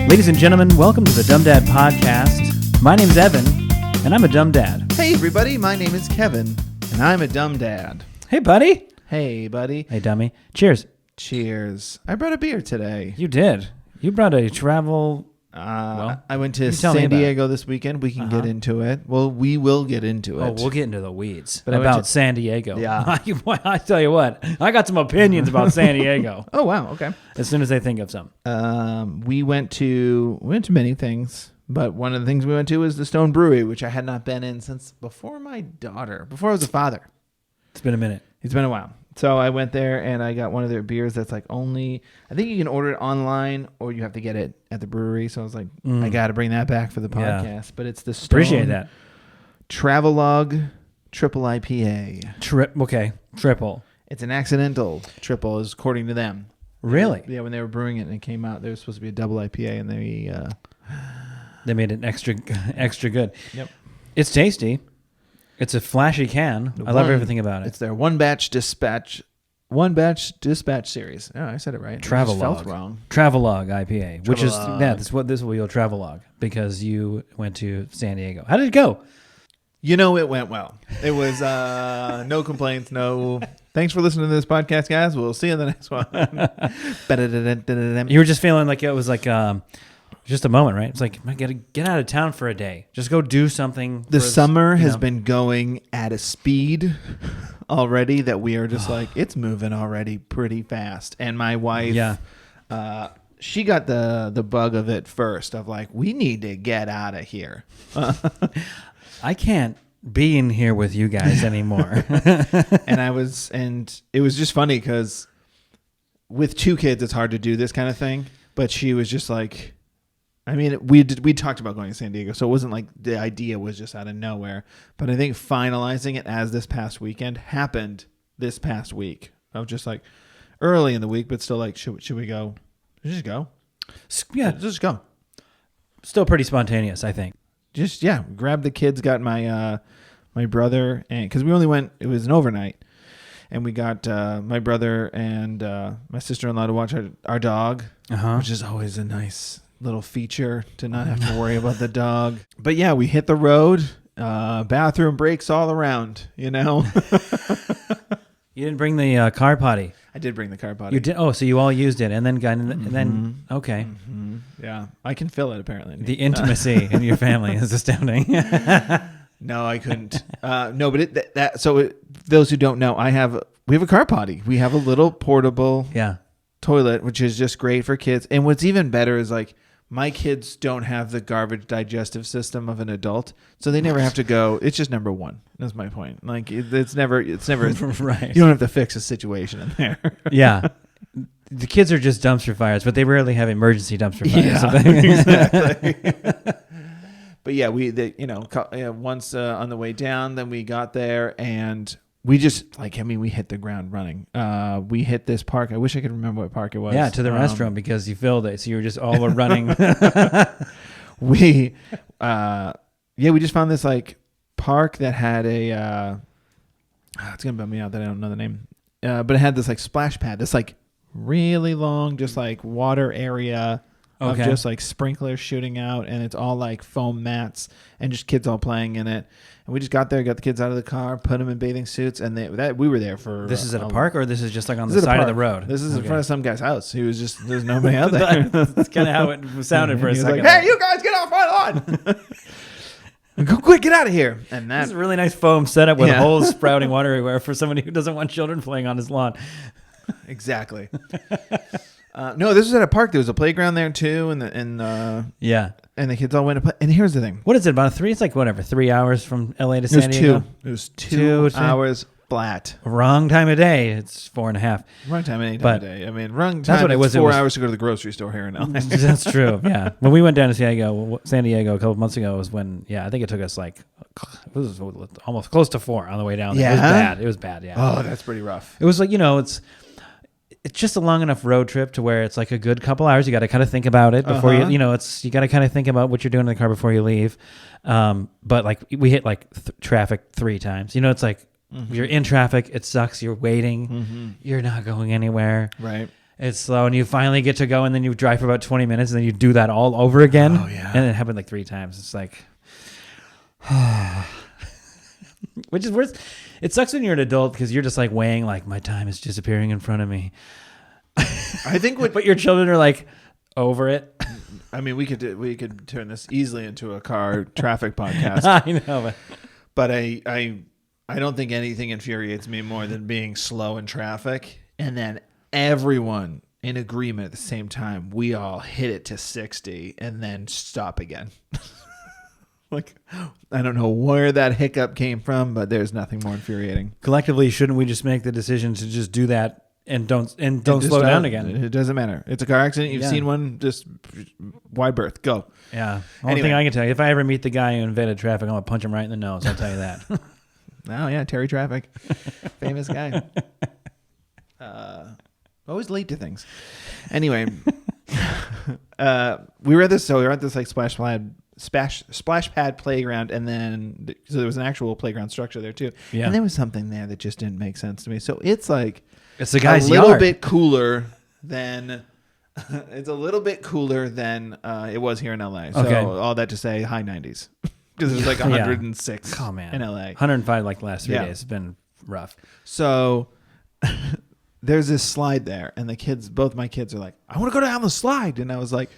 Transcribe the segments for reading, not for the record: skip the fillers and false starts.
Ladies and gentlemen, welcome to the Dumb Dad Podcast. My name's Evan, and I'm a dumb dad. Hey, everybody. My name is Kevin, and I'm a dumb dad. Hey, buddy. Hey, buddy. Hey, dummy. Cheers. Cheers. I brought a beer today. You did. You brought a travel... I went to tell me San about Diego this weekend. We can get into it. Well, we will get into it. Oh, we'll get into the weeds. But about San Diego. Yeah. I tell you what, I got some opinions about San Diego. Oh, wow. Okay. As soon as I think of some. We went to many things, but one of the things we went to was the Stone Brewery, which I had not been in since before I was a father. It's been a minute. It's been a while. So I went there and I got one of their beers that's like I think you can order it online or you have to get it at the brewery. So I was like, I got to bring that back for the podcast. Yeah. But it's the Stone Appreciate that. Travelogue Triple IPA. Triple. It's an accidental triple, is according to them. Really? Yeah, when they were brewing it and it came out, there was supposed to be a double IPA and they made it extra good. Yep. It's tasty. It's a flashy can. I love everything about it. It's their one batch dispatch series. Oh, I said it right. Travelogue. Felt wrong. Travelogue IPA, which is this will be your travelogue because you went to San Diego. How did it go? You know, it went well. It was no complaints. No. Thanks for listening to this podcast, guys. We'll see you in the next one. You were just feeling like it was like just a moment, right? It's like, I gotta get out of town for a day. Just go do something. The summer has been going at a speed already that we are just like, it's moving already pretty fast. And my wife, she got the bug of it first of like, we need to get out of here. I can't be in here with you guys anymore. and it was just funny because with two kids, it's hard to do this kind of thing. But she was just like, I mean, we talked about going to San Diego, so it wasn't like the idea was just out of nowhere. But I think finalizing it as this past weekend happened this past week. I was just like early in the week, but still like, should we go? Just go. Yeah, just go. Still pretty spontaneous, I think. Just grab the kids. Got my my brother, and because we only went, it was an overnight, and we got my brother and my sister-in-law to watch our dog, which is always a nice little feature to not have to worry about the dog. But yeah, we hit the road, bathroom breaks all around, you know. You didn't bring the car potty. I did bring the car potty. You did. Oh, so you all used it and then got in and then okay. Mm-hmm. Yeah, I can fill it apparently. The intimacy in your family is astounding. No, I couldn't. No, but those who don't know, we have a car potty. We have a little portable toilet, which is just great for kids. And what's even better is like my kids don't have the garbage digestive system of an adult, so they never have to go. It's just number one. That's my point. Like it's never right. You don't have to fix a situation in there. Yeah. The kids are just dumpster fires, but they rarely have emergency dumpster fires. Yeah, exactly. But yeah, once on the way down, then we got there and we just we hit the ground running. We hit this park. I wish I could remember what park it was. Yeah, to the restroom because you filled it, so you were just all running. We just found this like park that had a. It's gonna bum me out that I don't know the name, but it had this like splash pad. This like really long, just like water area. Of just like sprinklers shooting out, and it's all like foam mats and just kids all playing in it. And we just got there, got the kids out of the car, put them in bathing suits, and we were there for. This is at a park, or this is just like on the side of the road? This is in front of some guy's house. There's nobody out there. That's kind of how it sounded for a second. Like, hey, you guys, get off my lawn! Go quick, get out of here! And that's a really nice foam setup with holes sprouting water everywhere for somebody who doesn't want children playing on his lawn. Exactly. No, this was at a park. There was a playground there too, and the kids all went to play. And here's the thing: what is it about 3? It's like 3 hours from LA to San Diego. It was 2 hours flat. Wrong time of day. It's 4.5. Wrong time any time of day. I mean, wrong time. That's what it was. 4 hours to go to the grocery store here in LA. That's true. Yeah, when we went down to San Diego a couple months ago was when I think it took us it was almost close to 4 on the way down. Yeah, it was bad. Yeah. Oh, that's pretty rough. It was like it's just a long enough road trip to where it's like a good couple hours. You got to kind of think about it before you got to kind of think about what you're doing in the car before you leave. But like we hit traffic 3 times. It's like you're in traffic. It sucks. You're waiting. You're not going anywhere. Right. It's slow, and you finally get to go, and then you drive for about 20 minutes, and then you do that all over again. Oh, yeah. And it happened like 3 times. It's like, which is worse. It sucks when you're an adult because you're just like weighing, like, my time is disappearing in front of me. I think but your children are like over it. I mean, we could turn this easily into a car traffic podcast. I know, but I don't think anything infuriates me more than being slow in traffic and then everyone in agreement at the same time. We all hit it to 60 and then stop again. Like, I don't know where that hiccup came from, but there's nothing more infuriating. Collectively, shouldn't we just make the decision to just do that and don't slow down again? It doesn't matter. It's a car accident. You've seen one. Just wide berth. Go. Yeah. Only thing I can tell you, if I ever meet the guy who invented traffic, I'm gonna punch him right in the nose. I'll tell you that. Oh yeah, Terry Traffic, famous guy. Always late to things. Anyway, we were at this like splash pad playground, and then so there was an actual playground structure there too. Yeah. And there was something there that just didn't make sense to me. So it's like it's the guy's a little yard. bit cooler than it's a little bit cooler than it was here in LA. So Okay. all that to say, high 90s because it was like 106 Oh, man. in LA. 105 like the last 3 days. It's been rough. So there's this slide there, and both my kids are like, I want to go down the slide. And I was like,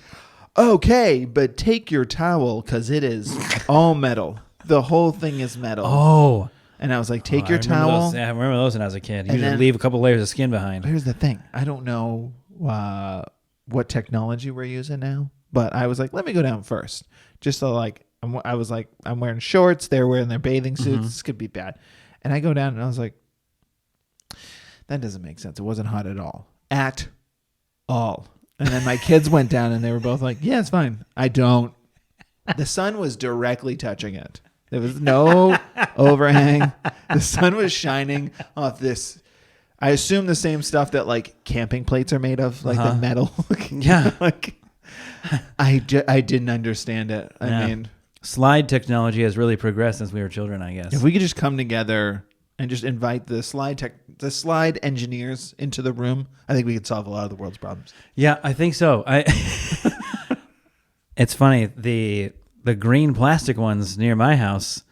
okay, but take your towel because it is all metal. The whole thing is metal. Oh. And I was like, take I your remember towel. I remember those when I was a kid. You And just then- leave a couple layers of skin behind. Here's the thing. I don't know what technology we're using now, but I was like, let me go down first. Just so like, I was like, I'm wearing shorts. They're wearing their bathing suits. Mm-hmm. This could be bad. And I go down and I was like, that doesn't make sense. It wasn't hot at all. At all. And then my kids went down and they were both like, yeah, it's fine. I don't. The sun was directly touching it. There was no overhang. The sun was shining off this. I assume the same stuff that like camping plates are made of, like the metal. Yeah. Like I didn't understand it. Yeah. I mean, Slide technology has really progressed since we were children, I guess. if we could just come together and just invite the slide engineers into the room, I think we could solve a lot of the world's problems. Yeah, I think so. It's funny, the green plastic ones near my house,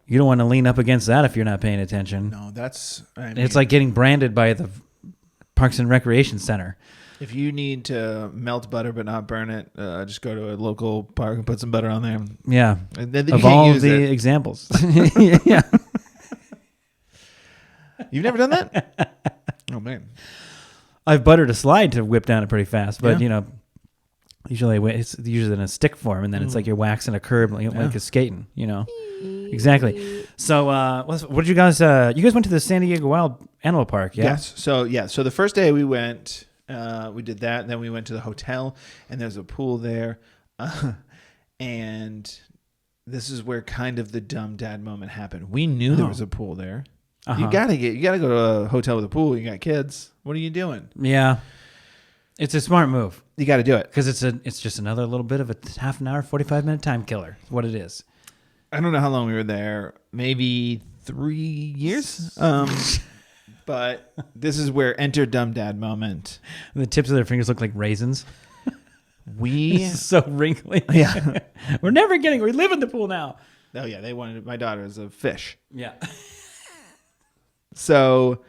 you don't want to lean up against that if you're not paying attention. No, It's like getting branded by the Parks and Recreation Center. if you need to melt butter but not burn it, just go to a local park and put some butter on there. Yeah. And then you Of can't all use the it. examples. Yeah. You've never done that? Oh man. I've buttered a slide to whip down it pretty fast, but Yeah. usually it's usually in a stick form, and then it's like you're waxing a curb like a skating, Exactly. So, what did you guys? You guys went to the San Diego Wild Animal Park, yeah? Yes. So the first day we went, we did that, and then we went to the hotel, and there's a pool there, and this is where kind of the dumb dad moment happened. We knew there was a pool there. Uh-huh. You gotta go to a hotel with a pool. You got kids. What are you doing? Yeah. It's a smart move You got to do it. because it's just another little bit of a half an hour, 45-minute time killer. Is what it is. I don't know how long we were there. Maybe 3 years. But this is where enter dumb dad moment. The tips of their fingers look like raisins. We So wrinkly. yeah. We live in the pool now. Oh yeah, they wanted my daughter as a fish. Yeah. So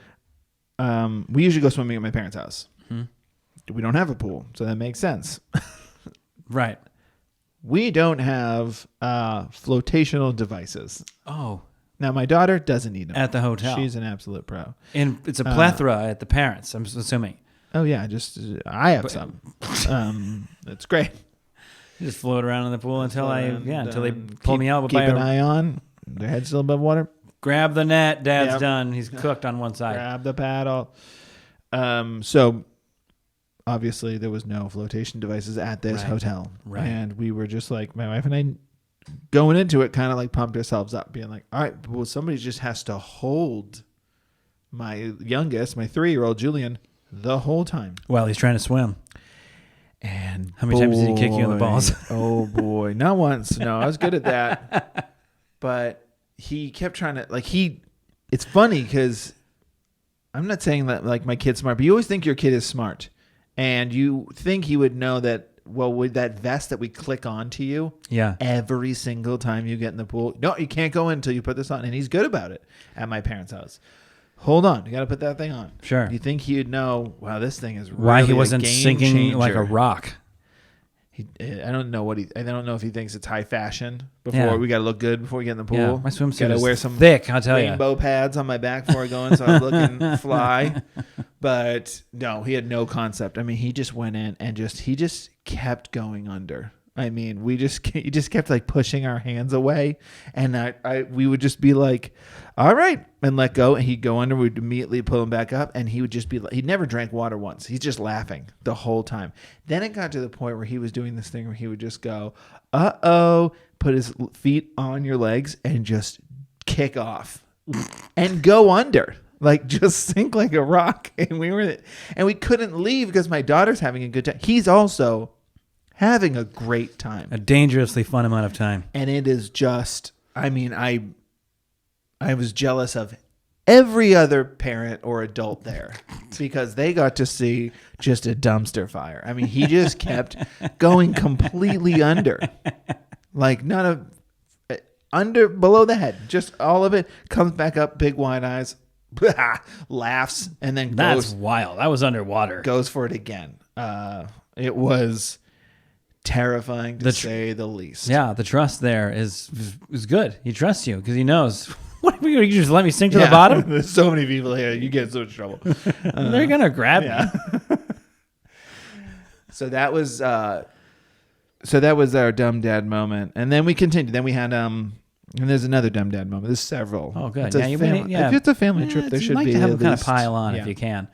we usually go swimming at my parents' house. Hmm. We don't have a pool, so that makes sense. Right. We don't have flotational devices. Oh. Now, my daughter doesn't need them. At the hotel. She's an absolute pro. And it's a plethora at the parents, I'm assuming. Oh, yeah. I have some. It's great. You just float around in the pool until until they Keep- pull me out. Keep an eye on. Their head's still above water. Grab the net. Dad's Yep. done. He's cooked on one side. Grab the paddle. So obviously there was no flotation devices at this Right. hotel. Right. And we were just like, my wife and I going into it kind of like pumped ourselves up, being like, all right, well, somebody just has to hold my youngest, my 3-year-old Julian, the whole time. While he's trying to swim. And How many times did he kick you in the balls? Oh boy. Not once. No, I was good at that. But he kept trying to it's funny because I'm not saying that like my kid's smart, but you always think your kid is smart. And you think he would know that, well, with that vest that we click onto you every single time you get in the pool, no, you can't go in until you put this on. And he's good about it at my parents' house. Hold on. You got to put that thing on. Sure. You think he'd know, wow, this thing is really why he wasn't a game sinking changer. like a rock. I don't know I don't know if he thinks it's high fashion. Before we got to look good before we get in the pool. Yeah, my swimsuit got to is wear some thick. I'll tell you. Rainbow pads on my back before I go in, so I'm looking fly. But no, he had no concept. I mean, he just went in and he just kept going under. I mean, he just kept like pushing our hands away, and we would just be like, all right, and let go, and he'd go under. We'd immediately pull him back up, and he would just be like, he never drank water once. He's just laughing the whole time. Then it got to the point where he was doing this thing where he would just go, uh-oh, put his feet on your legs and just kick off and go under. Like, just sink like a rock. And we couldn't leave because my daughter's having a good time. He's also having a great time. A dangerously fun amount of time. And it is just, I mean, I was jealous of every other parent or adult there because they got to see just a dumpster fire. I mean, he just kept going completely under. Like, below the head. Just all of it comes back up, big wide eyes. Laughs and then that's wild. That was underwater. Goes for it again. It was terrifying to say the least. Yeah, the trust there is good. He trusts you because he knows. What, you just let me sink to the bottom? There's so many people here. You get in so much trouble. They're gonna grab me. So that was our dumb dad moment, and then we continued. Then we had and there's another dumb dad moment. There's several. Oh, good. It's if it's a family trip, there should like be to have at them kind of least, pile on if you can.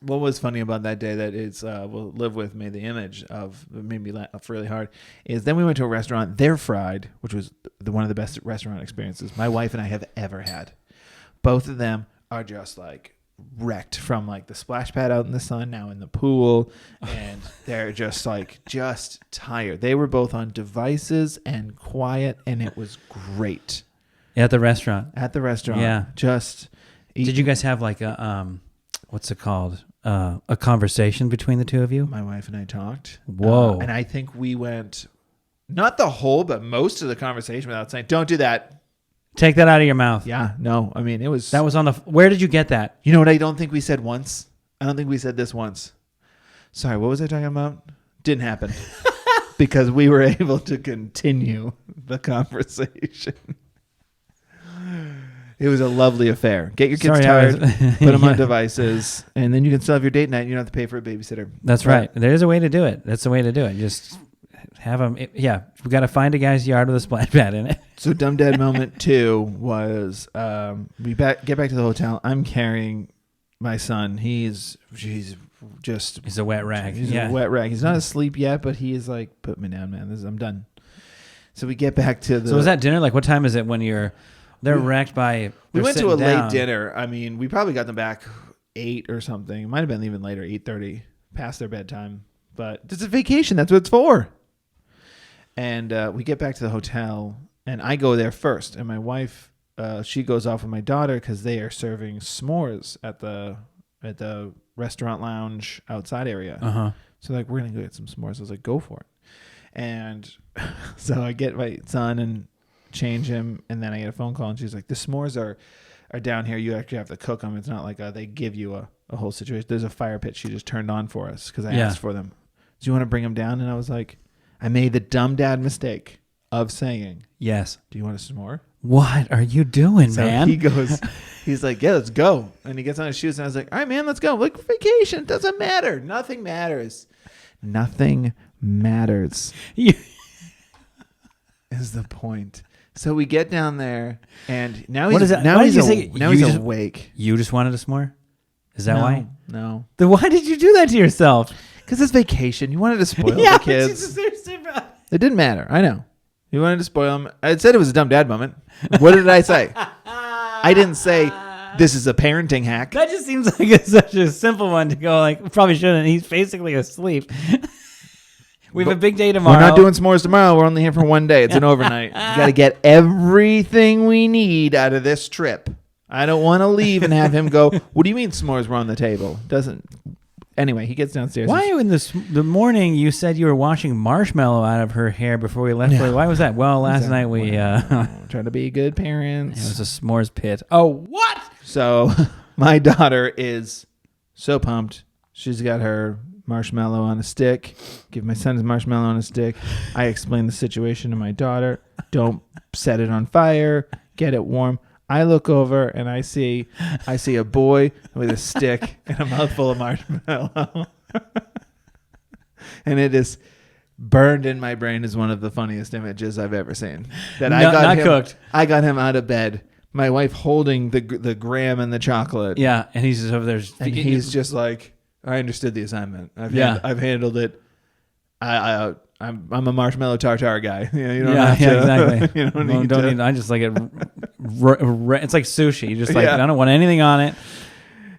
What was funny about that day that it's will live with me, the image of made me laugh really hard, is then we went to a restaurant, They're Fried, which was one of the best restaurant experiences my wife and I have ever had. Both of them are just like wrecked from like the splash pad out in the sun, now in the pool, and they're just tired. They were both on devices and quiet, and it was great. At the restaurant. Yeah. Did you guys have like a what's it called? A conversation between the two of you? My wife and I talked. Whoa. And I think we went not the whole, but most of the conversation without saying, don't do that. Take that out of your mouth. Yeah, no. I mean, that was on the. Where did you get that? You know what? I don't think we said once. I don't think we said this once. Sorry, what was I talking about? Didn't happen because we were able to continue the conversation. It was a lovely affair. Get your kids tired, put them on devices, and then you can still have your date night. And you don't have to pay for a babysitter. That's right. There's a way to do it. That's the way to do it. Just have them. We got to find a guy's yard with a splash pad in it. So dumb dad moment 2 was we get back to the hotel. I'm carrying my son. He's a wet rag. He's a wet rag. He's not asleep yet, but he is like, put me down, man. I'm done. So we get back to the. So was that dinner? Like, what time is it when they're wrecked by? We went to a late dinner. I mean, we probably got them back 8 or something. It might have been even later, 8:30, past their bedtime. But it's a vacation. That's what it's for. And we get back to the hotel, and I go there first. And my wife, she goes off with my daughter because they are serving s'mores at the restaurant lounge outside area. Uh-huh. So like, we're gonna go get some s'mores. I was like, go for it. And so I get my son and change him, and then I get a phone call, and she's like, the s'mores are down here. You actually have to cook them. It's not like they give you a whole situation. There's a fire pit she just turned on for us because I asked for them. Do you want to bring them down? And I was like, I made the dumb dad mistake of saying, yes. Do you want a s'more? What are you doing, man? He goes, he's like, yeah, let's go. And he gets on his shoes, and I was like, all right, man, let's go. Like, vacation doesn't matter. Nothing matters. Nothing matters. Is the point. So we get down there, and now he's awake. You just wanted a s'more? Is that why? No. Then why did you do that to yourself? Because it's vacation. You wanted to spoil the kids. It didn't matter. I know. You wanted to spoil them. I said it was a dumb dad moment. What did I say? I didn't say this is a parenting hack. That just seems like such a simple one to go like, probably shouldn't. He's basically asleep. We have a big day tomorrow. We're not doing s'mores tomorrow. We're only here for one day. It's an overnight. We got to get everything we need out of this trip. I don't want to leave and have him go, what do you mean s'mores were on the table? Anyway, he gets downstairs. Why in the morning you said you were washing marshmallow out of her hair before we left? Why was that? Well, last night we trying to be good parents. It was a s'mores pit. Oh, what? So my daughter is so pumped. She's got her marshmallow on a stick. Give my son his marshmallow on a stick. I explain the situation to my daughter. Don't set it on fire. Get it warm. I look over and I see a boy with a stick and a mouthful of marshmallow. And it is burned in my brain as one of the funniest images I've ever seen. Cooked. I got him out of bed. My wife holding the graham and the chocolate. Yeah, and he's just over there. And he's just like, I understood the assignment. I've handled it. I'm a marshmallow tartare guy. You don't have to, exactly. You don't need. I just like it. It's like sushi. You just like I don't want anything on it.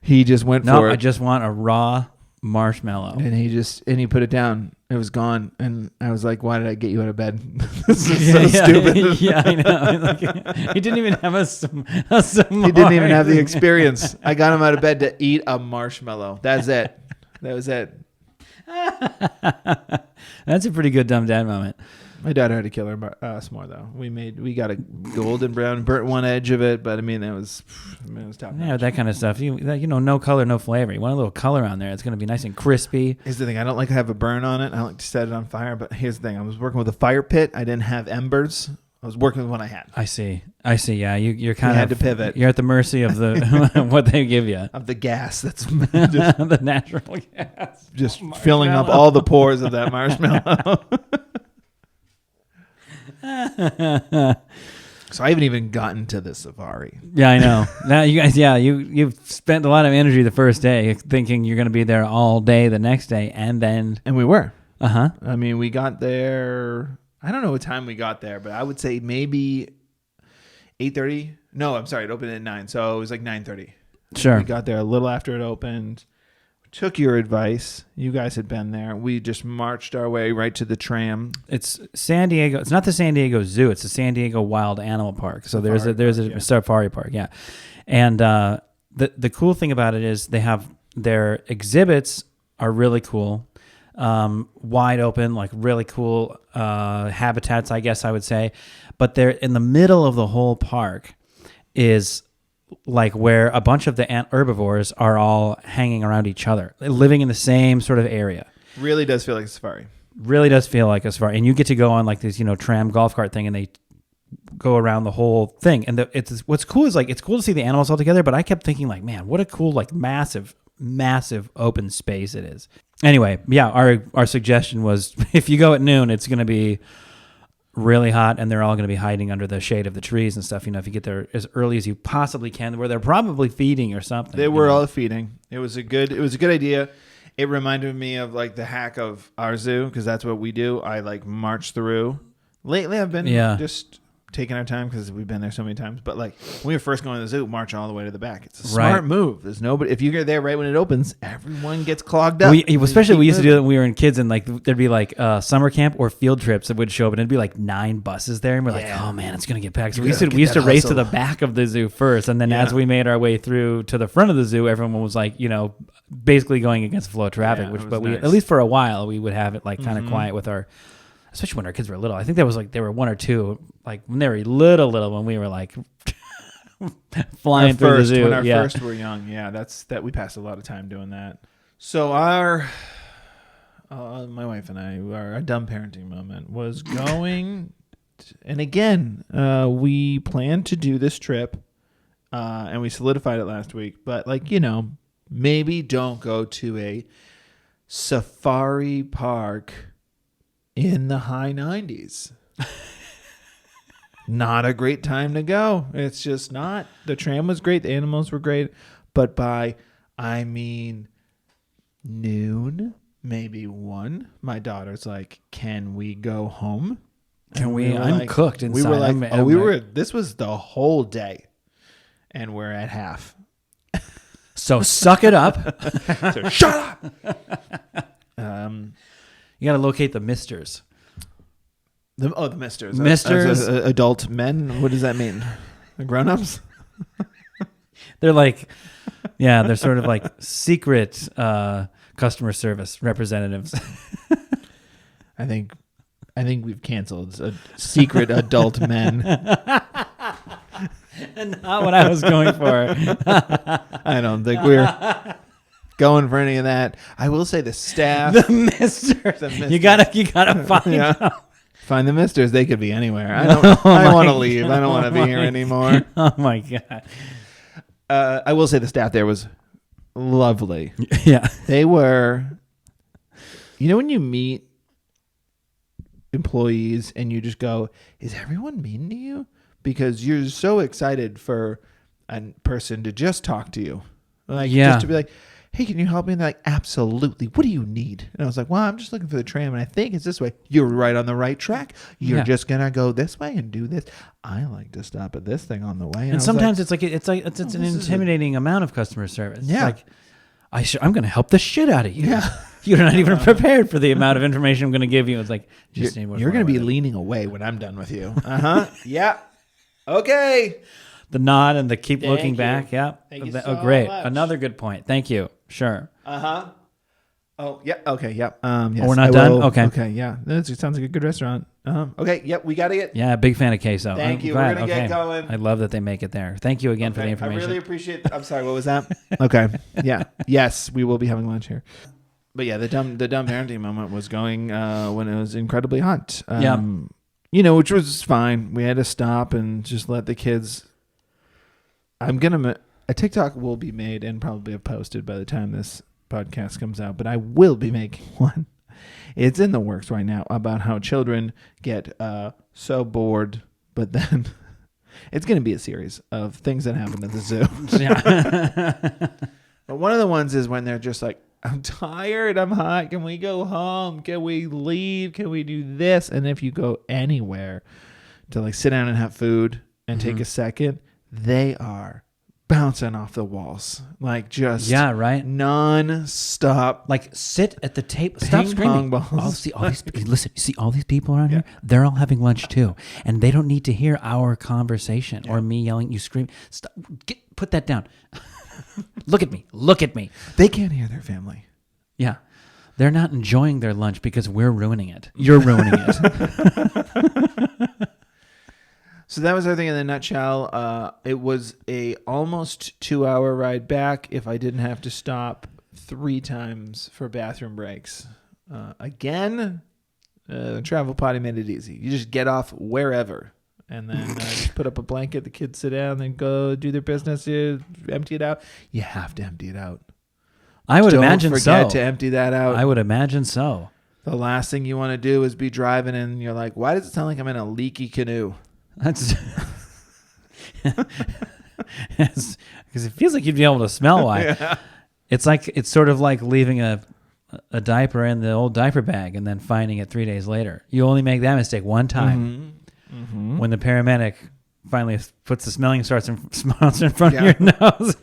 He just went for it. I just want a raw marshmallow. And he put it down. It was gone. And I was like, why did I get you out of bed? This is so stupid. Yeah, I know. He didn't even have a He didn't even have the experience. I got him out of bed to eat a marshmallow. That's it. That was it. That's a pretty good dumb dad moment. My daughter had to kill her s'more though. We got a golden brown, burnt one edge of it, but it was top notch. Yeah, that kind of stuff. No color, no flavor. You want a little color on there. It's going to be nice and crispy. Here's the thing. I don't like to have a burn on it. I like to set it on fire. But here's the thing. I was working with a fire pit. I didn't have embers. I was working with what I had. I see. Yeah, you're kind of had to pivot. You're at the mercy of the what they give you. Of the gas that's just, the natural gas. Just filling up all the pores of that marshmallow. So I haven't even gotten to the safari. Yeah, I know. Now you guys, you've spent a lot of energy the first day thinking you're going to be there all day the next day, and we were. I mean, we got there. I don't know what time we got there, but I would say maybe 8:30. No, I'm sorry. It opened at 9, so it was like 9:30. Sure. We got there a little after it opened. Took your advice. You guys had been there. We just marched our way right to the tram. It's San Diego. It's not the San Diego Zoo. It's the San Diego Wild Animal Park. So there's a safari park. Yeah, and the cool thing about it is they have their exhibits are really cool, wide open, like really cool habitats, I guess I would say. But they're in the middle of the whole park is like where a bunch of the herbivores are all hanging around each other, living in the same sort of area. Really does feel like a safari. Really does feel like a safari. And you get to go on like this, tram golf cart thing, and they go around the whole thing. And what's cool is like, it's cool to see the animals all together, but I kept thinking like, man, what a cool, like massive open space it is. Anyway, yeah, our suggestion was if you go at noon, it's going to be really hot, and they're all going to be hiding under the shade of the trees and stuff. If you get there as early as you possibly can, where they're probably feeding or something. They were all feeding. It was a good idea. It reminded me of like the hack of our zoo, because that's what we do. I like march through. Lately, I've been just taking our time because we've been there so many times. But like when we were first going to the zoo, march all the way to the back. It's a smart move. There's nobody. If you get there right when it opens, everyone gets clogged up. We used to do that when we were in kids, and like there'd be like summer camp or field trips that would show up, and it'd be like 9 buses there, and we're like, oh man, it's gonna get packed. So we used to race to the back of the zoo first, and then as we made our way through to the front of the zoo, everyone was like, basically going against the flow of traffic. We at least for a while we would have it like kind of quiet with our. Especially when our kids were little. I think there was like there were 1 or 2 like when they were little when we were like flying through the zoo. When our first were young, that we passed a lot of time doing that. So our my wife and I, our dumb parenting moment was going, and again we planned to do this trip, and we solidified it last week. But like maybe don't go to a safari park in the high 90s. Not a great time to go. It's just not. The tram was great. The animals were great. But by, noon, maybe 1, my daughter's like, can we go home? Can we? I'm cooked inside. We were like, this was the whole day. And we're at half. So suck it up. So shut up. You got to locate the misters. The misters. Misters. Adult men? What does that mean? The grown-ups? They're like, they're sort of like secret customer service representatives. I think we've canceled secret adult men. Not what I was going for. I don't think we're going for any of that. I will say the staff, The misters. You gotta find them. Find the misters. They could be anywhere. I want to leave. I don't want to be here anymore. Oh my God. I will say the staff there was lovely. Yeah. They were, when you meet employees and you just go, is everyone mean to you? Because you're so excited for a person to just talk to you. Just to be like, hey, can you help me? And they're like, absolutely. What do you need? And I was like, well, I'm just looking for the tram, and I think it's this way. You're right on the right track. You're just going to go this way and do this. I like to stop at this thing on the way. And sometimes it's an intimidating amount of customer service. Yeah. Like, I'm going to help the shit out of you. Yeah. You're not even prepared for the amount of information I'm going to give you. It's like, you're going to be leaning away when I'm done with you. Yeah. Okay. The nod and the keep Thank looking you. back. Yeah. Thank you so great. much. Another good point. Thank you. Sure. Oh, yeah. Okay. Yep. Yes, We're not done? Okay. Okay. Yeah. That sounds like a good restaurant. Okay. Yep. We got to get. Yeah. Big fan of queso. Thank I'm you. glad. We're going to get going. I love that they make it there. Thank you again for the information. I really appreciate. I'm sorry. What was that? Okay. Yeah. Yes. We will be having lunch here. But yeah, the dumb parenting moment was going when it was incredibly hot. Which was fine. We had to stop and just let the kids. A TikTok will be made and probably have posted by the time this podcast comes out, but I will be making one. It's in the works right now about how children get so bored, but then it's going to be a series of things that happen at the zoo. Yeah. But one of the ones is when they're just like, I'm tired, I'm hot, can we go home? Can we leave? Can we do this? And if you go anywhere to like sit down and have food and take a second, they are bouncing off the walls. Like just non-stop. Like sit at the table. Stop screaming. Balls. Listen, you see all these people around here? They're all having lunch too. And they don't need to hear our conversation or me yelling, you scream. Stop. Put that down. Look at me. Look at me. They can't hear their family. Yeah. They're not enjoying their lunch because we're ruining it. You're ruining it. So that was everything in a nutshell. It was a almost 2-hour ride back if I didn't have to stop 3 times for bathroom breaks. Again, Travel Potty made it easy. You just get off wherever. And then just put up a blanket, the kids sit down, then go do their business, you empty it out. You have to empty it out. I would imagine so. Don't forget to empty that out. I would imagine so. The last thing you want to do is be driving and you're like, why does it sound like I'm in a leaky canoe? That's because it feels like you'd be able to smell why. Yeah. It's sort of like leaving a diaper in the old diaper bag and then finding it 3 days later. You only make that mistake one time. Mm-hmm. When the paramedic finally puts the smelling salts in front of your nose.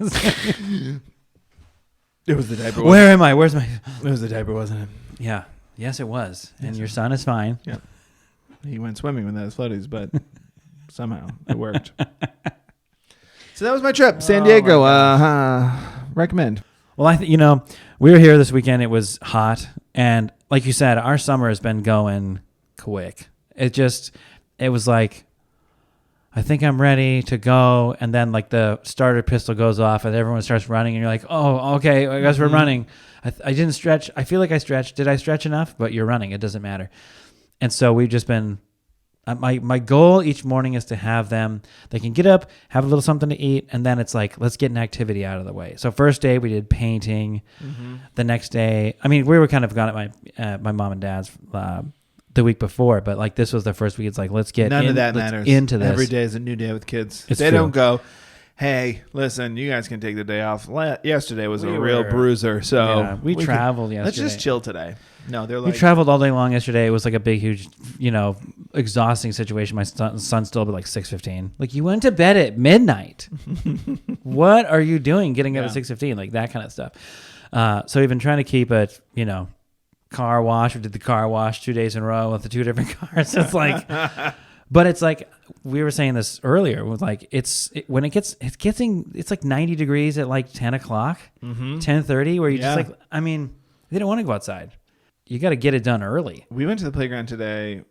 It was the diaper. Where am I? Where's my... It was the diaper, wasn't it? Yeah. Yes, it was. And your son is fine. Yeah. He went swimming with those floaties, but somehow it worked. So that was my trip. San Diego. Recommend. Well, we were here this weekend. It was hot. And like you said, our summer has been going quick. It was like, I think I'm ready to go. And then like the starter pistol goes off and everyone starts running. And you're like, oh, okay, I guess we're running. I didn't stretch. I feel like I stretched. Did I stretch enough? But you're running. It doesn't matter. And so we've just been, my goal each morning is to have them, they can get up, have a little something to eat. And then it's like, let's get an activity out of the way. So first day we did painting. The next day, we were kind of gone at my mom and dad's, the week before, but like this was the first week. It's like, let's get none of that matters into this. Every day is a new day with kids. They don't go, hey, listen, you guys can take the day off. Yesterday was a real bruiser, so we traveled yesterday. Let's just chill today. No, they're like, we traveled all day long yesterday. It was like a big, huge, exhausting situation. My son's still up at like 6:15. Like, you went to bed at midnight. What are you doing getting up at 6:15? Like that kind of stuff. So we've been trying to keep it, car wash. We did the car wash 2 days in a row with the 2 different cars. It's like, but it's like, we were saying this earlier with like, it's like 90 degrees at like 10 o'clock, 10:30, where you just like, They don't want to go outside. You got to get it done early. We went to the playground today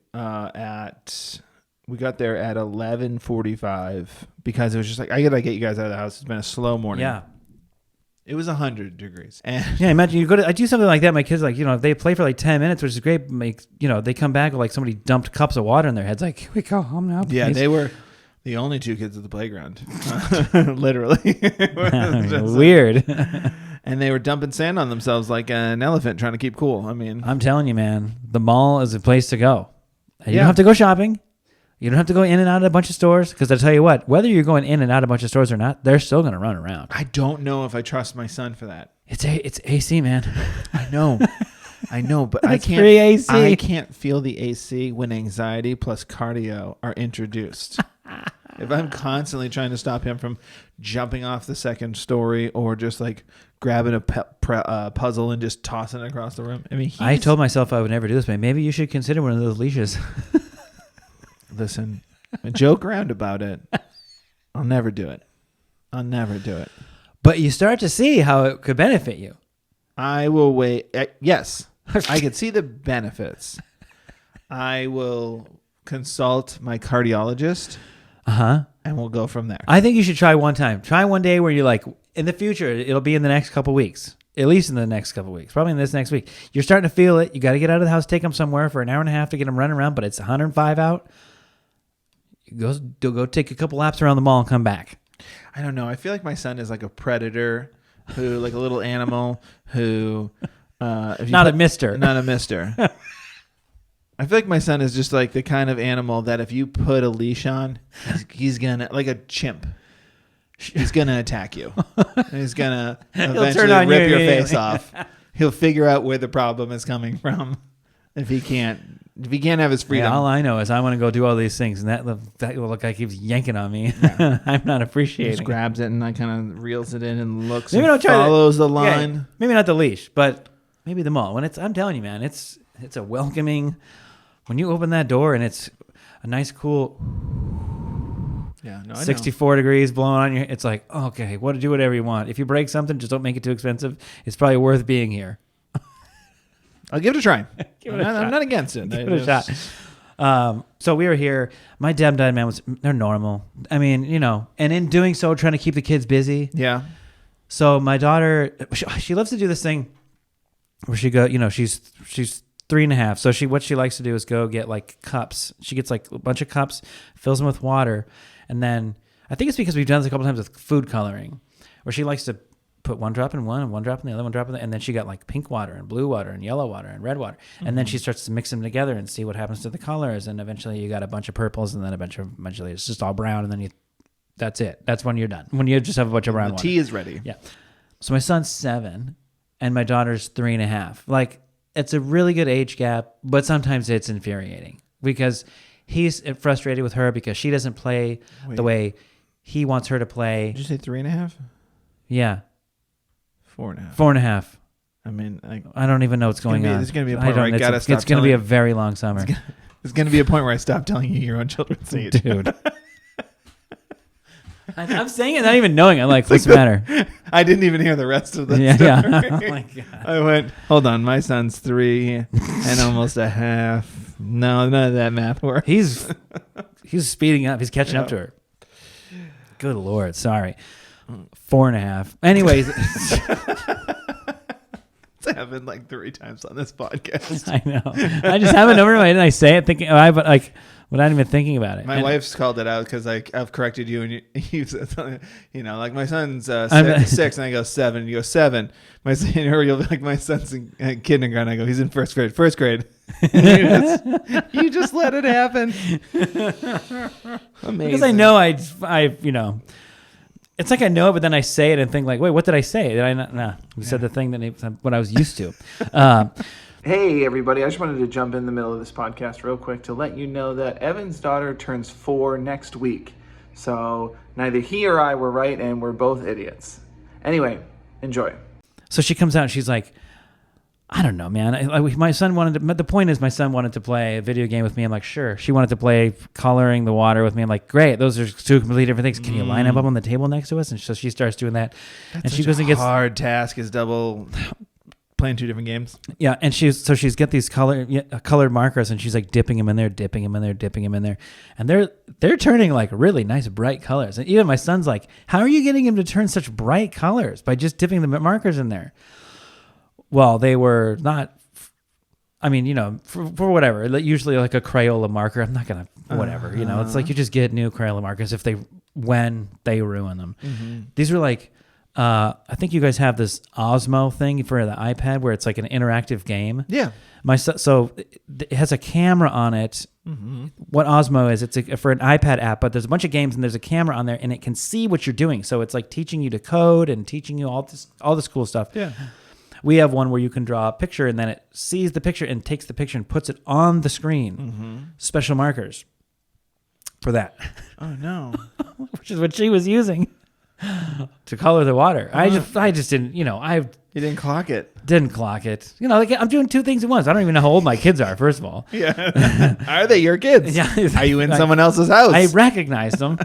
we got there at 11:45 because it was just like, I got to get you guys out of the house. It's been a slow morning. Yeah. It was 100 degrees. And yeah, imagine you go to, I do something like that. My kids, like, if they play for like 10 minutes, which is great, they come back with like somebody dumped cups of water in their heads. Like, can we go home now, please? Yeah, they were the only 2 kids at the playground. Literally. Weird. And they were dumping sand on themselves like an elephant trying to keep cool. I mean, I'm telling you, man, the mall is a place to go. And you don't have to go shopping. You don't have to go in and out of a bunch of stores, because I tell you what, whether you're going in and out of a bunch of stores or not, they're still going to run around. I don't know if I trust my son for that. It's AC, man. I know, but I can't. Free AC. I can't feel the AC when anxiety plus cardio are introduced. If I'm constantly trying to stop him from jumping off the second story or just like grabbing a puzzle and just tossing it across the room. I mean, I told myself I would never do this, but maybe you should consider one of those leashes. Listen, I joke around about it. I'll never do it. But you start to see how it could benefit you. I will wait. Yes, I could see the benefits. I will consult my cardiologist. And we'll go from there. I think you should try one time. Try one day where you're like, in the future, it'll be in the next couple weeks. At least in the next couple weeks. Probably in this next week. You're starting to feel it. You got to get out of the house, take them somewhere for an hour and a half to get them running around, but it's 105 out. Go take a couple laps around the mall and come back. I don't know. I feel like my son is like a predator who, like a little animal who... Not a mister. I feel like my son is just like the kind of animal that if you put a leash on, he's gonna, like a chimp, he's gonna attack you. He's gonna eventually rip your face off. He'll figure out where the problem is coming from. If he can't have his freedom. Yeah, all I know is I want to go do all these things, and that little guy keeps yanking on me. Yeah. I'm not appreciating. He just grabs it and I kind of reels it in and looks. Maybe and follows the line. Yeah, maybe not the leash, but maybe the mall. I'm telling you, man, it's a welcoming. When you open that door and it's a nice, cool, 64 degrees blowing on you, it's like, okay, do whatever you want. If you break something, just don't make it too expensive. It's probably worth being here. I'll give it a try. I'm not against it. Give it a shot. So we were here. My dad man they're normal. I mean, and in doing so, trying to keep the kids busy. Yeah. So my daughter, she loves to do this thing where she go, she's 3.5. So what she likes to do is go get like cups. She gets like a bunch of cups, fills them with water. And then I think it's because we've done this a couple times with food coloring, where she likes to put one drop in one and one drop in the other, one drop in the, and then she got like pink water and blue water and yellow water and red water. Mm-hmm. And then she starts to mix them together and see what happens to the colors. And eventually you got a bunch of purples and then eventually it's just all brown. And then that's it. That's when you're done. When you just have a bunch of brown water. The tea is ready. Yeah. So my son's 7 and my daughter's 3.5. Like, it's a really good age gap, but sometimes it's infuriating because he's frustrated with her because she doesn't play the way he wants her to play. Did you say 3.5? Yeah. 4.5. 4.5. I mean, I don't even know what's going on. There's going to be a point where I got to stop. It's going to be a very long summer. There's going to be a point where I stop telling you your own children's age. Dude. I'm saying it not even knowing. I'm like, what's the matter? I didn't even hear the rest of the story. Yeah. Oh my God. I went, hold on, my son's 3 and almost a half. No, none of that math works. He's speeding up. He's catching up to her. Good Lord. Sorry. 4.5. Anyways. It's happened like 3 times on this podcast. I know. I just have it over my head and I say it thinking, without even thinking about it. My wife's called it out because I've corrected you and you said something, like my son's 6 and I go 7 and you go 7. You'll be like, my son's in kindergarten. I go, he's in first grade. you just let it happen. Amazing. Because I know I it's like I know it, but then I say it and think like, wait, what did I say? Did I not? No, you said the thing what I was used to. Hey, everybody. I just wanted to jump in the middle of this podcast real quick to let you know that Evan's daughter turns 4 next week. So neither he or I were right, and we're both idiots. Anyway, enjoy. So she comes out and she's like, I don't know, man. My son the point is my son wanted to play a video game with me. I'm like, sure. She wanted to play coloring the water with me. I'm like, great. Those are 2 completely different things. Can you line them up on the table next to us? And so she starts doing that. That's and she such goes a and gets hard task is double. Playing 2 different games. Yeah, and she's got these colored markers, and she's like dipping them in there, dipping them in there, dipping them in there, and they're turning like really nice bright colors. And even my son's like, "How are you getting him to turn such bright colors by just dipping the markers in there?" Well, they were not. I mean, for whatever. Usually like a Crayola marker. I'm not gonna whatever. It's like you just get new Crayola markers when they ruin them. Mm-hmm. These are like. I think you guys have this Osmo thing for the iPad where it's like an interactive game. Yeah. So it has a camera on it. Mm-hmm. What Osmo is, it's for an iPad app, but there's a bunch of games and there's a camera on there and it can see what you're doing. So it's like teaching you to code and teaching you all this cool stuff. Yeah. We have one where you can draw a picture and then it sees the picture and takes the picture and puts it on the screen. Mm-hmm. Special markers for that. Oh no. Which is what she was using. To color the water. I just didn't, You didn't clock it. Didn't clock it. Like I'm doing 2 things at once. I don't even know how old my kids are, first of all. Yeah. Are they your kids? Yeah. Are you in someone else's house? I recognized them.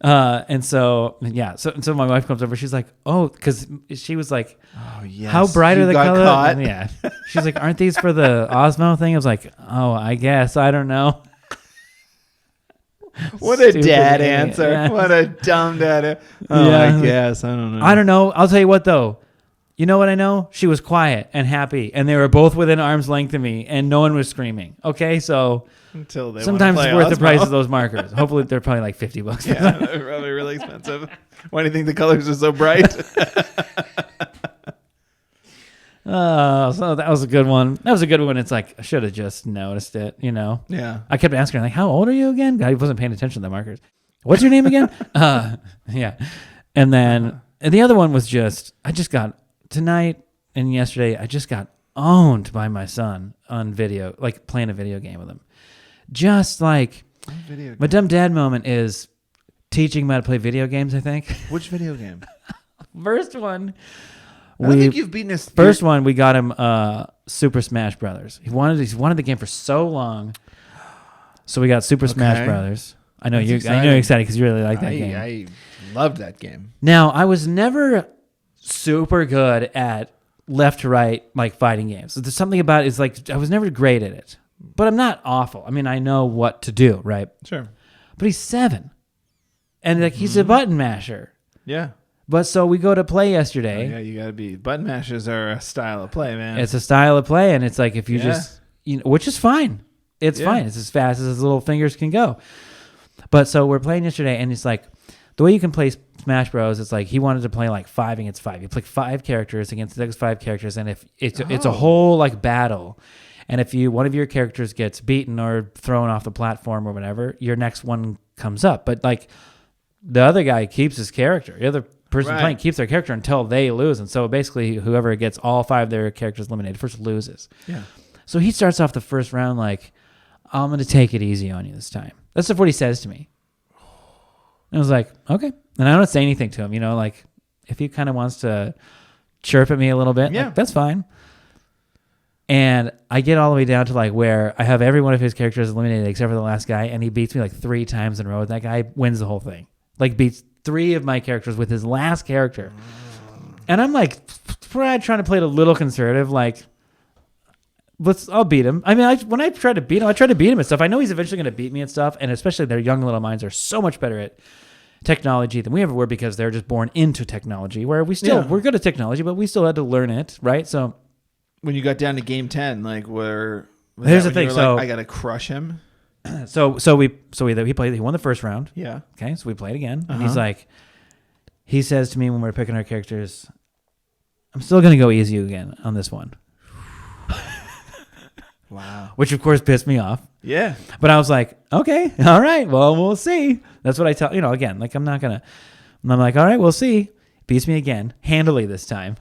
And so, yeah. So my wife comes over. She's like, oh, because she was like, oh, yes. How bright are the colors? Caught. Yeah. She's like, aren't these for the Osmo thing? I was like, oh, I guess. I don't know. What a dad answer. Yeah. What a dumb dad. Oh, yeah. I guess. I don't know. I don't know. I'll tell you what, though. You know what I know? She was quiet and happy, and they were both within arm's length of me, and no one was screaming. Okay, so until they sometimes it's worth the price of those markers. Hopefully, they're probably like $50. Yeah, they're probably really expensive. Why do you think the colors are so bright? So that was a good one. It's like, I should have just noticed it, Yeah. I kept asking her, like, how old are you again? I wasn't paying attention to the markers. What's your name again? Yeah. And then and the other one was tonight and yesterday, I just got owned by my son on video, like playing a video game with him. Just like, my dumb dad moment is teaching him how to play video games, I think. Which video game? First one. I don't think you've beaten his first one. We got him Super Smash Brothers. He wanted the game for so long, so we got Super Smash Brothers. I know you're excited because you really like that game. I loved that game. Now I was never super good at left to right like fighting games. So there's something about it is like I was never great at it, but I'm not awful. I mean, I know what to do, right? Sure. But he's 7, and like he's a button masher. Yeah. But so we go to play yesterday. Oh, yeah, you got to be. Button mashers are a style of play, man. It's a style of play, and it's like if you just, which is fine. It's fine. It's as fast as his little fingers can go. But so we're playing yesterday, and it's like the way you can play Smash Bros. It's like he wanted to play like 5 against 5. You play 5 characters against the next 5 characters, and if it's a whole like battle. And if one of your characters gets beaten or thrown off the platform or whatever, your next one comes up. But like the other guy keeps his character. The other person playing keeps their character until they lose. And so basically whoever gets all 5 of their characters eliminated first loses. Yeah. So he starts off the first round like, I'm going to take it easy on you this time. That's what he says to me. And I was like, okay. And I don't say anything to him, like if he kind of wants to chirp at me a little bit, like, that's fine. And I get all the way down to like where I have every one of his characters eliminated except for the last guy, and he beats me like 3 times in a row. That guy wins the whole thing. Like beats 3 of my characters with his last character. And I'm like, trying to play it a little conservative, like, I'll beat him. I mean, when I try to beat him, and stuff. I know he's eventually going to beat me and stuff, and especially their young little minds are so much better at technology than we ever were because they're just born into technology, where we're good at technology, but we still had to learn it, right? So when you got down to game 10, like here's the thing. So like, I got to crush him. So he played. He won the first round. Yeah. Okay. So we played again, and he's like, he says to me when we're picking our characters, "I'm still gonna go easy again on this one." Wow. Which of course pissed me off. Yeah. But I was like, okay, all right, well, we'll see. That's what I tell again. Like I'm like, all right, we'll see. Beats me again, handily this time.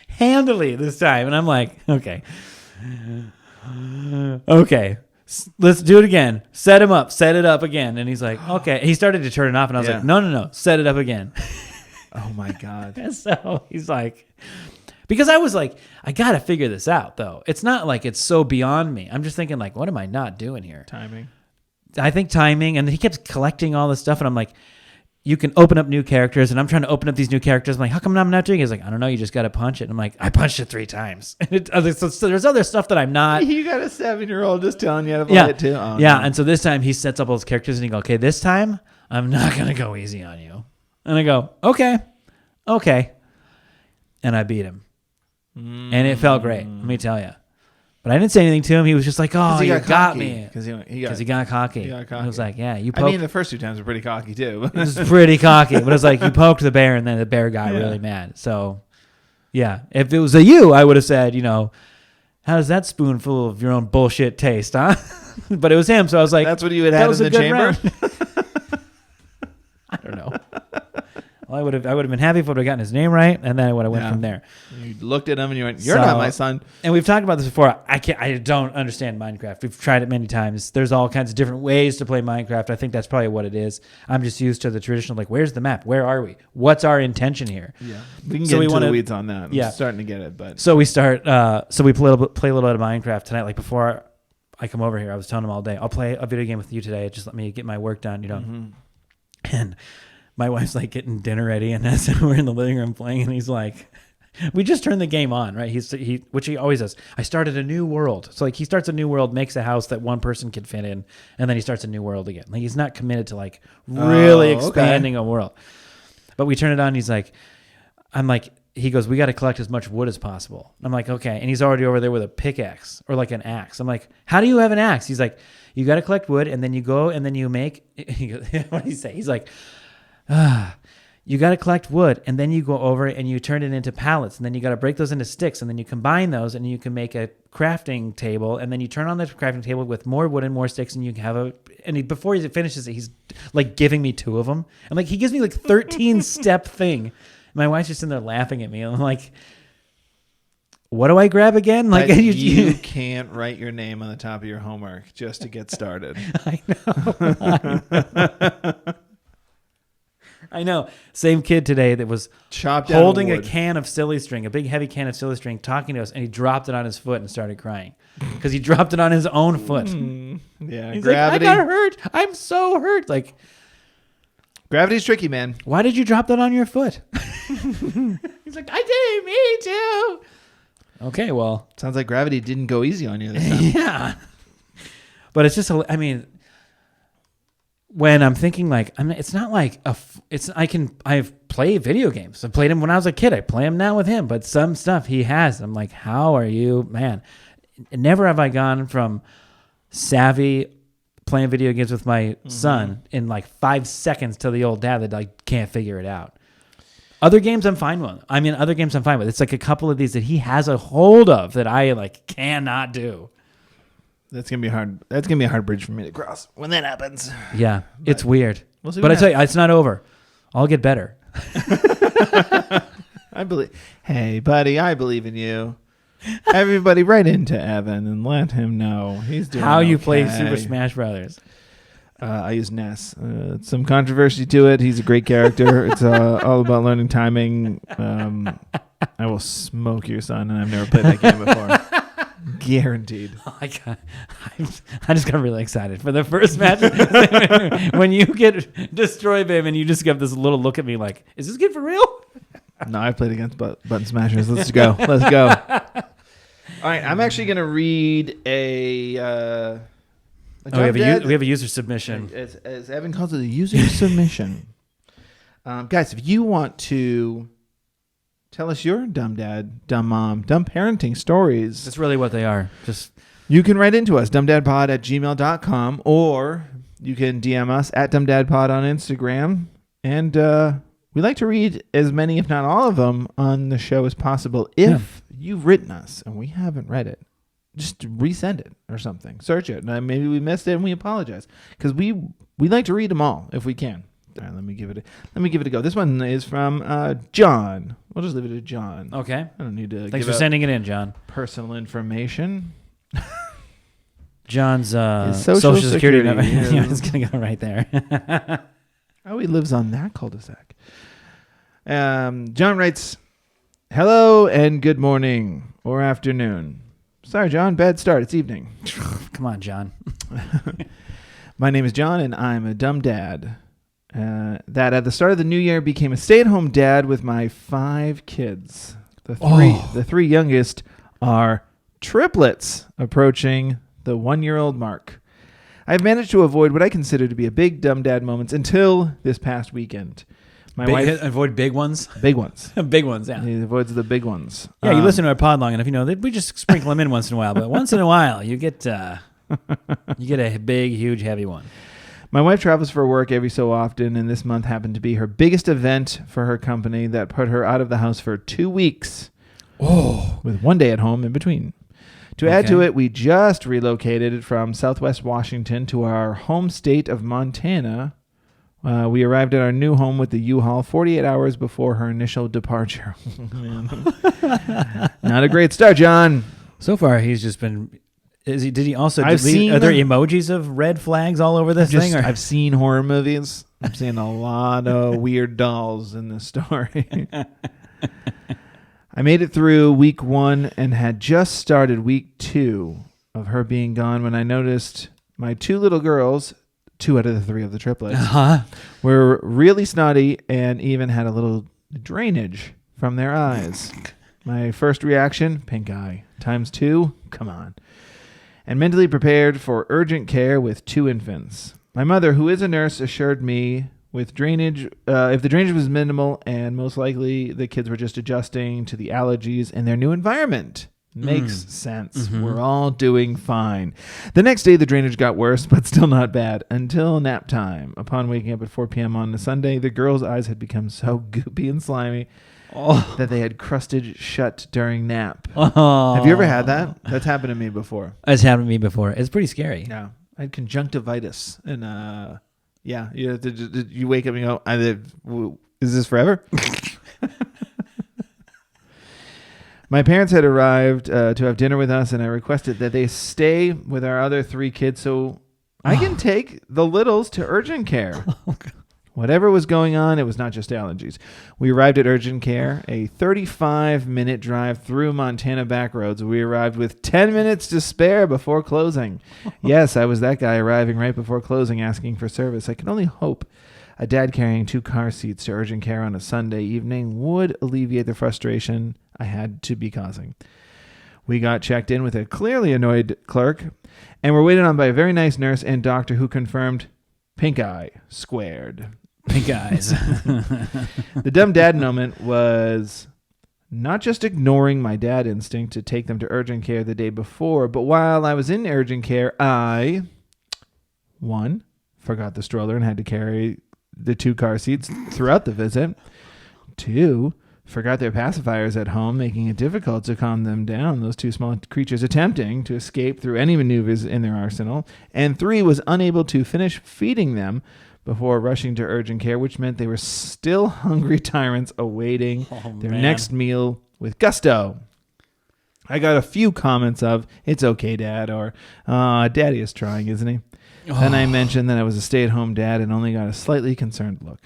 Handily this time, and I'm like, okay. Okay, let's do it again. Set it up again. And he's like, okay. He started to turn it off, and I was like, no, set it up again. Oh my God. And so he's like, because I was like, I got to figure this out though. It's not like it's so beyond me. I'm just thinking like, what am I not doing here? Timing. I think timing. And he kept collecting all this stuff, and I'm like, you can open up new characters, and I'm trying to open up these new characters. I'm like, how come I'm not doing it? He's like, I don't know. You just got to punch it. And I'm like, I punched it 3 times. So there's other stuff that I'm not. You got a 7-year-old just telling you how to play it too. Oh, yeah. No. And so this time he sets up all his characters, and he goes, okay, this time I'm not going to go easy on you. And I go, okay. And I beat him. And it felt great. Let me tell you. But I didn't say anything to him. He was just like, "Oh, you got me," because he got cocky. I was like, "Yeah, you." Poked. I mean, the first 2 times were pretty cocky too. It was pretty cocky, but it was like you poked the bear, and then the bear got really mad. So, yeah, if it was you, I would have said, how does that spoonful of your own bullshit taste, huh? But it was him, so I was like, "That's what you had in the chamber." I don't know. Well, I would have been happy if I would have gotten his name right, and then I would have went from there. You looked at him and you went, "You're not my son." And we've talked about this before. I don't understand Minecraft. We've tried it many times. There's all kinds of different ways to play Minecraft. I think that's probably what it is. I'm just used to the traditional, like, where's the map? Where are we? What's our intention here? Yeah, we can get into the weeds on that. I'm starting to get it, but so we start. So we play a little bit of Minecraft tonight. Like before I come over here, I was telling him all day, I'll play a video game with you today. Just let me get my work done. Mm-hmm. And my wife's like getting dinner ready, and we're in the living room playing, and he's like, we just turned the game on, right? Which he always does. I started a new world. So like he starts a new world, makes a house that one person can fit in, and then he starts a new world again. Like he's not committed to like really expanding a world. But we turn it on, he's like, he goes, we got to collect as much wood as possible. I'm like, okay. And he's already over there with a pickaxe or like an axe. I'm like, how do you have an axe? He's like, you got to collect wood, and then you go and then you make, he goes, what did he say? He's like, you got to collect wood, and then you go over and you turn it into pallets, and then you got to break those into sticks, and then you combine those, and you can make a crafting table, and then you turn on the crafting table with more wood and more sticks, and you can have before he finishes it, he's like giving me 2 of them, and like he gives me like 13 step thing. My wife's just sitting there laughing at me, and I'm like, what do I grab again? Like you can't write your name on the top of your homework just to get started. I know. I know. Same kid today that was holding a can of silly string, a big heavy can of silly string, talking to us, and he dropped it on his foot and started crying because he dropped it on his own foot. Yeah, he's gravity. like, I got hurt. I'm so hurt. Like, gravity's tricky, man. Why did you drop that on your foot? He's like, I did. Me too. Okay, well, sounds like gravity didn't go easy on you this time. Yeah, but it's just. I mean. When I'm thinking like, it's not like I've played video games. I played him when I was a kid. I play him now with him, but some stuff he has. I'm like, how are you, man? Never have I gone from savvy playing video games with my son in like 5 seconds to the old dad that like can't figure it out. Other games I'm fine with. It's like a couple of these that he has a hold of that I like cannot do. That's gonna be hard. That's gonna be a hard bridge for me to cross when that happens. Yeah, it's weird. We'll see. But I tell you, it's not over. I'll get better. I believe. Hey, buddy, I believe in you. Everybody, write into Evan and let him know he's doing how you okay. play Super Smash Brothers. I use Ness. Some controversy to it. He's a great character. It's all about learning timing. I will smoke your son, and I've never played that game before. Guaranteed. I just got really excited for the first match. When you get destroyed, babe, and you just give this little look at me like, is this good for real? No, I've played against button smashers. Let's go. Let's go. All right, I'm actually going to read we have a user submission. As Evan calls it, a user submission. Guys, if you want to tell us your dumb dad, dumb mom, dumb parenting stories. That's really what they are. You can write into us, dumbdadpod@gmail.com, or you can DM us at dumbdadpod on Instagram. And we like to read as many, if not all of them, on the show as possible. If you've written us and we haven't read it, just resend it or something. Search it. Maybe we missed it and we apologize. Because we like to read them all if we can. All right, let me give it a go. This one is from John. We'll just leave it to John. Okay. I don't need to. Thanks for sending it in, John. Personal information. John's social security number. Yeah. Yeah, it's gonna go right there. Oh, he lives on that cul-de-sac. John writes, "Hello and good morning or afternoon. Sorry, John, bad start. It's evening. Come on, John. My name is John, and I'm a dumb dad. that at the start of the new year became a stay-at-home dad with my 5 kids. The three youngest are triplets approaching the 1-year-old mark. I've managed to avoid what I consider to be a big dumb dad moments until this past weekend. My wife avoid big ones. Big ones. Big ones, yeah. He avoids the big ones. Yeah, you listen to our pod long enough, you know that we just sprinkle them in once in a while. But once in a while, you get a big, huge, heavy one. My wife travels for work every so often, and this month happened to be her biggest event for her company that put her out of the house for 2 weeks. Oh, with 1 day at home in between. To add to it, we just relocated from Southwest Washington to our home state of Montana. We arrived at our new home with the U-Haul 48 hours before her initial departure. Not a great start, John. So far, he's just been... Did he also Are there emojis of red flags all over this thing? Or? I've seen horror movies. I've seen a lot of weird dolls in this story. I made it through week 1 and had just started week 2 of her being gone when I noticed my 2 little girls, 2 out of the 3 of the triplets, were really snotty and even had a little drainage from their eyes. My first reaction, pink eye. Times 2, come on. And mentally prepared for urgent care with 2 infants. My mother, who is a nurse, assured me with drainage, if the drainage was minimal and most likely the kids were just adjusting to the allergies in their new environment. Makes sense. Mm-hmm. We're all doing fine. The next day, the drainage got worse, but still not bad, until nap time. Upon waking up at 4 p.m. on a Sunday, the girls' eyes had become so goopy and slimy that they had crusted shut during nap. Oh. Have you ever had that? That's happened to me before. It's happened to me before. It's pretty scary. Yeah. I had conjunctivitis, and yeah, you wake up and you go, is this forever? My parents had arrived to have dinner with us, and I requested that they stay with our other 3 kids so I can take the littles to urgent care. Whatever was going on, it was not just allergies. We arrived at urgent care, a 35-minute drive through Montana back roads. We arrived with 10 minutes to spare before closing. Yes, I was that guy arriving right before closing, asking for service. I can only hope a dad carrying 2 car seats to urgent care on a Sunday evening would alleviate the frustration I had to be causing. We got checked in with a clearly annoyed clerk, and were waited on by a very nice nurse and doctor who confirmed pink eye squared. Pink eyes. The dumb dad moment was not just ignoring my dad instinct to take them to urgent care the day before, but while I was in urgent care, I, 1, forgot the stroller and had to carry the 2 car seats throughout the visit. 2, forgot their pacifiers at home, making it difficult to calm them down, those 2 small creatures attempting to escape through any maneuvers in their arsenal. And 3, was unable to finish feeding them before rushing to urgent care, which meant they were still hungry tyrants awaiting their next meal with gusto. I got a few comments of, "It's okay, Dad," or, "Daddy is trying, isn't he?" Then I mentioned that I was a stay-at-home dad and only got a slightly concerned look.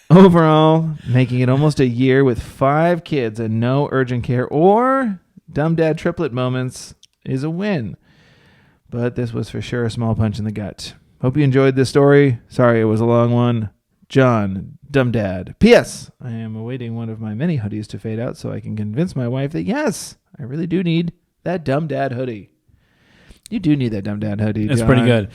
Overall, making it almost a year with 5 kids and no urgent care or dumb dad triplet moments is a win. But this was for sure a small punch in the gut. Hope you enjoyed this story. Sorry it was a long one. John, dumb dad. P.S. I am awaiting one of my many hoodies to fade out so I can convince my wife that, yes, I really do need that dumb dad hoodie. You do need that dumb dad hoodie, It's John. pretty good.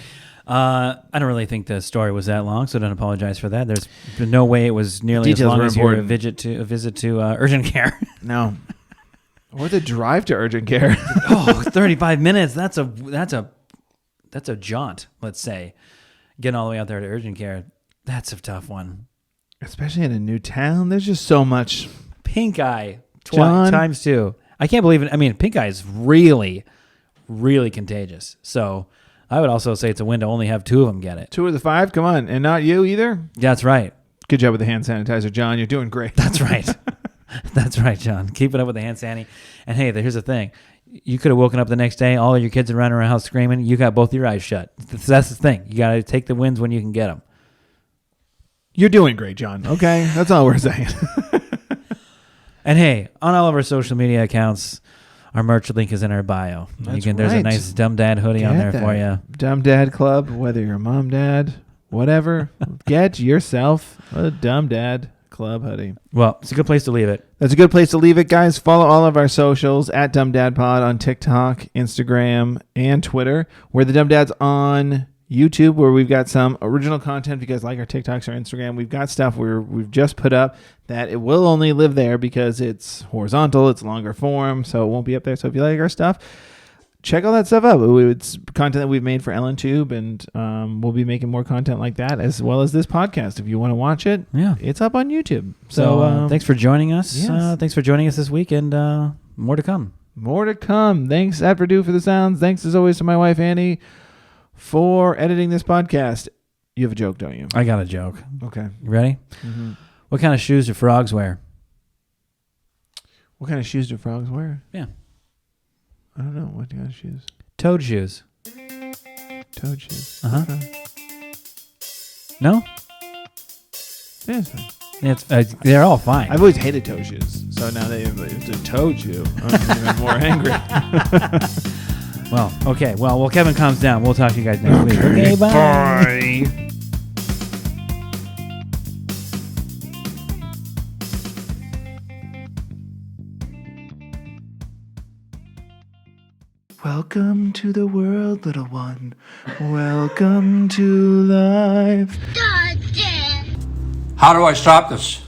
I don't really think the story was that long, so don't apologize for that. There's no way it was nearly Details as long were as important. your visit to urgent care. No. Or the drive to urgent care. 35 minutes. That's a jaunt, let's say. Getting all the way out there to urgent care. That's a tough one. Especially in a new town. There's just so much. Pink eye. John? Times 2. I can't believe it. I mean, pink eye is really, really contagious. So I would also say it's a win to only have 2 of them get it. 2 of the 5? Come on. And not you either? That's right. Good job with the hand sanitizer, John. You're doing great. That's right. That's right, John. Keep it up with the hand sanitizer. And hey, here's the thing. You could have woken up the next day, all of your kids are running around the house screaming. You got both your eyes shut. That's the thing. You got to take the wins when you can get them. You're doing great, John. Okay? That's all we're saying. And hey, on all of our social media accounts, our merch link is in our bio. That's There's a right. nice Dumb Dad hoodie on there for you. Dumb Dad Club, whether you're a mom, dad, whatever. Get yourself a Dumb Dad Club hoodie. Well, it's a good place to leave it. That's a good place to leave it, guys. Follow all of our socials at Dumb Dad Pod on TikTok, Instagram, and Twitter. We're the Dumb Dads on YouTube, where we've got some original content. If you guys like our TikToks or Instagram, we've got stuff we've just put up that it will only live there because it's horizontal, it's longer form, so it won't be up there. So if you like our stuff, check all that stuff out. It's content that we've made for Ellen Tube, and we'll be making more content like that, as well as this podcast. If you want to watch it, it's up on YouTube. So thanks for joining us. Yes. Thanks for joining us this week, and more to come. More to come. Thanks, at Purdue, for the sounds. Thanks, as always, to my wife, Annie, for editing this podcast. You have a joke, don't you? I got a joke. Okay. You ready? Mm-hmm. What kind of shoes do frogs wear? What kind of shoes do frogs wear? Yeah. I don't know. What kind of shoes? Toad shoes. Toad shoes. Uh-huh. Okay. No? Yeah, it's fine. They're all fine. I've always hated toe shoes. So now that it's a toe shoe, I'm even more angry. Well, okay. Well, Kevin calms down. We'll talk to you guys next week. Okay, bye. Bye. Welcome to the world, little one. Welcome to life. How do I stop this?